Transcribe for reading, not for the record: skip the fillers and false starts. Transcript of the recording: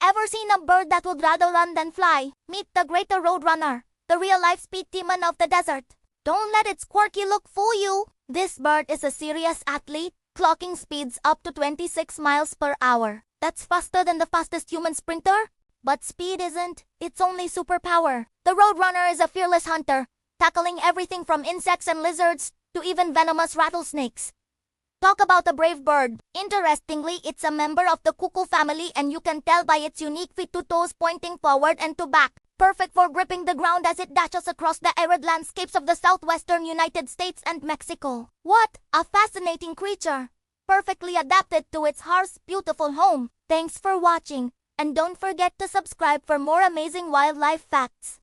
Ever seen a bird that would rather run than fly? Meet the greater roadrunner, the real-life speed demon of the desert. Don't let its quirky look fool you. This bird is a serious athlete, clocking speeds up to 26 miles per hour. That's faster than the fastest human sprinter. But speed isn't, it's only superpower. The roadrunner is a fearless hunter, tackling everything from insects and lizards to even venomous rattlesnakes. Talk about a brave bird. Interestingly, it's a member of the cuckoo family, and you can tell by its unique feet, two toes pointing forward and to back. Perfect for gripping the ground as it dashes across the arid landscapes of the southwestern United States and Mexico. What a fascinating creature! Perfectly adapted to its harsh, beautiful home. Thanks for watching, and don't forget to subscribe for more amazing wildlife facts.